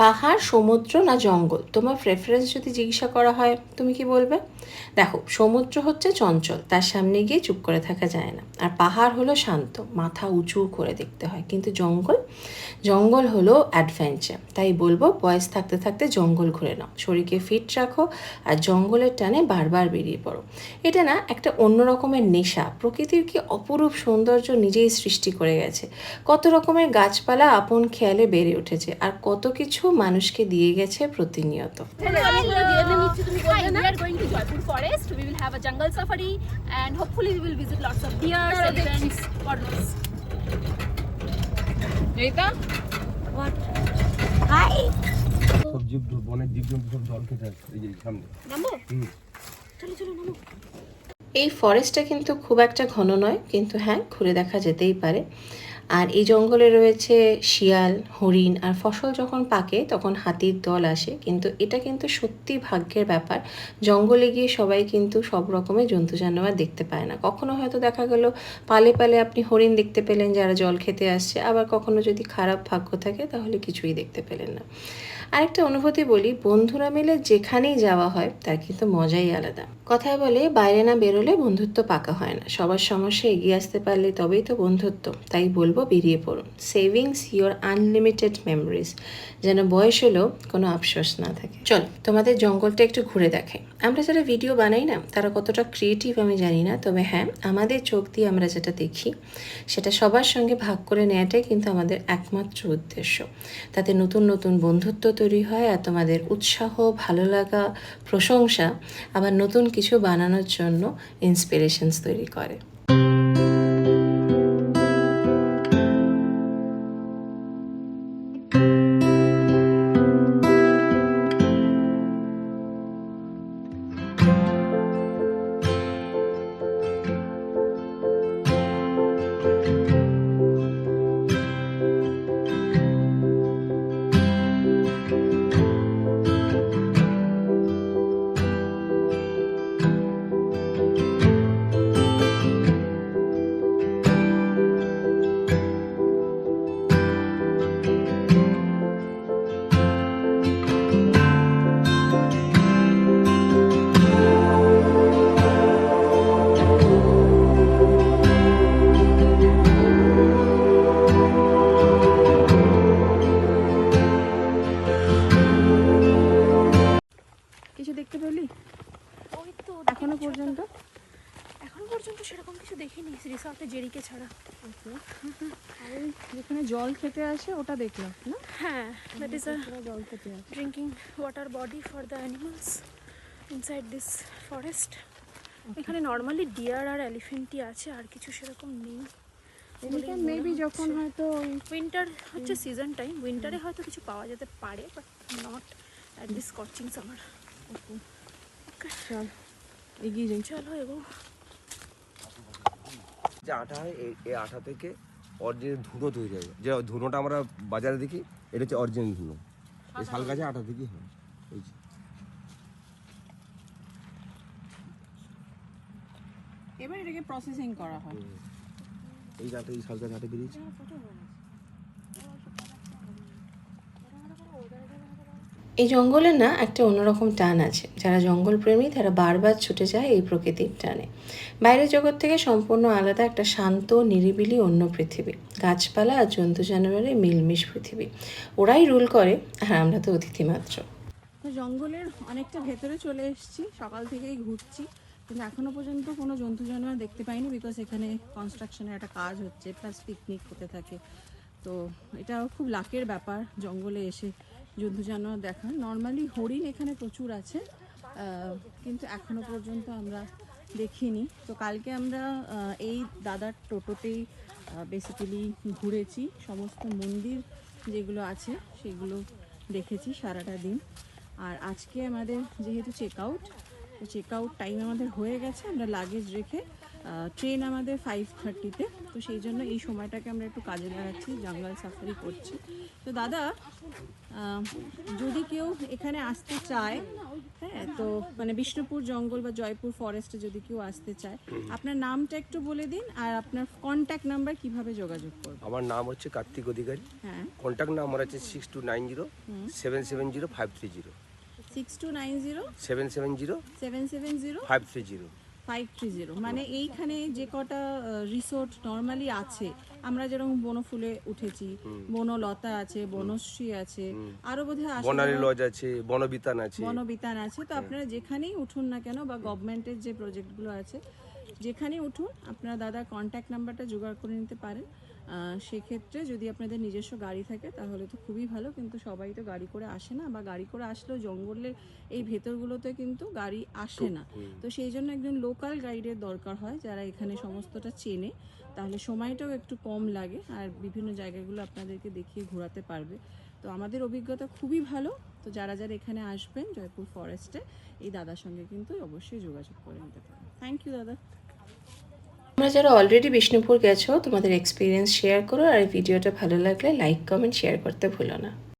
পাহাড়, সমুদ্র না জঙ্গল, তোমার প্রেফারেন্স যদি জিজ্ঞাসা করা হয় তুমি কি বলবে? দেখো, সমুদ্র হচ্ছে চঞ্চল, তার সামনে গিয়ে চুপ করে থাকা যায় না। আর পাহাড় হলো শান্ত, মাথা উঁচু করে দেখতে হয়। কিন্তু জঙ্গল, জঙ্গল হলো অ্যাডভেঞ্চার। তাই বলবো বয়স থাকতে থাকতে জঙ্গল ঘুরে নাও, শরীরকে ফিট রাখো আর জঙ্গলের টানে বারবার বেরিয়ে পড়ো। এটা না একটা অন্য রকমের নেশা। প্রকৃতির কি অপরূপ সৌন্দর্য নিজেই সৃষ্টি করে গেছে। কত রকমের গাছপালা আপন খেয়ালে বেড়ে উঠেছে, আর কত কিছু মানুষকে দিয়ে গেছে প্রতিনিয়ত। Hi, we are going to Jaipur forest. We will have a jungle safari and hopefully we will visit lots of deers, elephants, what knows. Rita? What? Hi. সব জীব বনের জীবজন্তু সব জল খেতে আসছে এই যে সামনে। নামো? চলো চলো নামো। এই ফরেস্টটা কিন্তু খুব একটা ঘন নয়, কিন্তু হ্যাঁ, ঘুরে দেখা যেতেই পারে। আর এই জঙ্গলে রয়েছে শিয়াল, হরিণ, আর ফসল যখন পাকে তখন হাতির দল আসে। কিন্তু এটা কিন্তু সত্যি ভাগ্যের ব্যাপার। জঙ্গলে গিয়ে সবাই কিন্তু সব রকমের জন্তু জানোয়ার দেখতে পায় না। কখনো হয়তো দেখা গেল পালে পালে আপনি হরিণ দেখতে পেলেন যারা জল খেতে আসছে, আবার কখনো যদি খারাপ ভাগ্য থাকে তাহলে কিছুই দেখতে পেলেন না। আরেকটা অনুভূতি বলি, বন্ধুরা মিলে যেখানেই যাওয়া হয় তার কিন্তু মজাই আলাদা। কথায় বলে বাইরে না বেরোলে বন্ধুত্ব পাকা হয় না, সবার সমস্যা এগিয়ে আসতে পারলে তবেই তো বন্ধুত্ব। তাই বলবো বেরিয়ে পড়ুন, সেভিংস ইয়োর আনলিমিটেড মেমোরিজ, যেন বয়স হলেও কোনো আফসোস না থাকে। চলো তোমাদের জঙ্গলটা একটু ঘুরে দেখাই। আমরা যারা ভিডিও বানাই না তারা কতটা ক্রিয়েটিভ আমি জানি না, তবে হ্যাঁ, আমাদের চোখ দিয়ে আমরা যেটা দেখি সেটা সবার সঙ্গে ভাগ করে নেওয়াটাই কিন্তু আমাদের একমাত্র উদ্দেশ্য। তাতে নতুন নতুন বন্ধুত্ব তৈরি হয়, আর তোমাদের উৎসাহ, ভালো লাগা, প্রশংসা আবার নতুন কিছু বানানোর জন্য ইন্সপিরেশনস তৈরি করে। কিছু দেখতে পেলি ওই তো এখনো পর্যন্ত? এখনো পর্যন্ত সেরকম কিছু দেখিনি রিসর্টে জেরিকে ছাড়া। আর ওই যেখানে জল খেতে আসে ওটা দেখলাম না? হ্যাঁ, that is a জল খেতে আসে। drinking water body for the animals inside this forest. এখানে নর্মালি ডিয়ার আর এলিফ্যান্টই আছে, আর কিছু সেরকম নেই। এদিকে মেবি যখন হয়তো উইন্টার হচ্ছে সিজন টাইম, উইন্টারে হয়তো কিছু পাওয়া যেতে পারে, but not at this স্কচিং summer. চল এগিয়ে যাই। চলো এগো। যে আটা হয় এই আটা থেকে অরিজিনাল ধুনো তৈরি হয়। যে ধুনোটা আমরা বাজারে দেখি এটা হচ্ছে অরিজিনাল ধুনো, এই শাল গাছের আটা থেকেই হয়। এই যে এবার এটাকে প্রসেসিং করা হয়। এই আটা, এই শাল গাছের আটা বেরিয়েছে। এই জঙ্গলে না একটা অন্যরকম টান আছে। যারা জঙ্গল প্রেমী তারা বারবার ছুটে যায় এই প্রকৃতির টানে। বাইরের জগৎ থেকে সম্পূর্ণ আলাদা একটা শান্ত, নিরিবিলি অন্য পৃথিবী। গাছপালা আর জন্তু জানোয়ারের মিলমিশ পৃথিবী। ওরাই রুল করে আর আমরা তো অতিথি মাত্র। তো জঙ্গলের অনেকটা ভেতরে চলে এসেছি, সকাল থেকেই ঘুরছি, কিন্তু এখনো পর্যন্ত কোনো জন্তু জানোয়ার দেখতে পাইনি, বিকজ এখানে কনস্ট্রাকশনের একটা কাজ হচ্ছে, প্লাস পিকনিক হতে থাকে। তো এটাও খুব লাকের ব্যাপার জঙ্গলে এসে জন্তু জানোয়ার দেখা। নর্মালি হরিণ এখানে প্রচুর আছে, কিন্তু এখনো পর্যন্ত আমরা দেখিনি। তো কালকে আমরা এই দাদার টোটোতেই বেসিক্যালি ঘুরেছি, সমস্ত মন্দির যেগুলো আছে সেগুলো দেখেছি সারাটা দিন। আর আজকে আমাদের যেহেতু চেক আউট টাইম আমাদের হয়ে গেছে, আমরা লাগেজ রেখে ট্রেন আমাদের 5:30-তে, তো সেই জন্য এই সময়টাকে আমরা একটু কাজে লাগাচ্ছি, জঙ্গল সাফারি করছি। তো দাদা, যদি কেউ এখানে আসতে চায়, তাই হ্যাঁ, তো মানে বিষ্ণুপুর জঙ্গল বা জয়পুর ফরেস্টে যদি কেউ আসতে চায়, আপনার নামটা একটু বলে দিন আর আপনার কন্ট্যাক্ট নাম্বার কিভাবে যোগাযোগ করবে। আমার নাম হচ্ছে কার্তিক অধিকারী, হ্যাঁ, কন্ট্যাক্ট নাম্বার আছে 6290770530 6290 770 770 530। 530। মানে এইখানে যে কটা রিসোর্ট নর্মালি আছে, আমরা যেরকম বনফুলে উঠেছি, বনলতা আছে, বনশ্রী আছে, আরো বোধহয় বনানী আশেপাশে লজ আছে, বনবিতান আছে। বনবিতান আছে। তো আপনারা যেখানেই উঠুন না কেন বা গভর্নমেন্টের যে প্রজেক্টগুলো আছে যেখানেই উঠুন, আপনারা দাদার কন্ট্যাক্ট নাম্বারটা জোগাড় করে নিতে পারেন। সেক্ষেত্রে যদি আপনাদের নিজস্ব গাড়ি থাকে তাহলে তো খুবই ভালো, কিন্তু সবাই তো গাড়ি করে আসে না, বা গাড়ি করে আসলেও জঙ্গলের এই ভেতরগুলোতে কিন্তু গাড়ি আসে না। তো সেই জন্য একজন লোকাল গাইডের দরকার হয় যারা এখানে সমস্তটা চেনে, তাহলে সময়টাও একটু কম লাগে আর বিভিন্ন জায়গাগুলো আপনাদেরকে দেখিয়ে ঘোরাতে পারবে। তো আমাদের অভিজ্ঞতা খুবই ভালো। তো যারা যারা এখানে আসবেন জয়পুর ফরেস্টে, এই দাদার সঙ্গে কিন্তু অবশ্যই যোগাযোগ করে নিতে পারেন। থ্যাংক ইউ দাদা। তোমরা যারা অলরেডি বিষ্ণুপুর গেছো তোমাদের এক্সপিরিয়েন্স শেয়ার করো, আর এই ভিডিওটা ভালো লাগলে লাইক কমেন্ট শেয়ার করতে ভুলো না।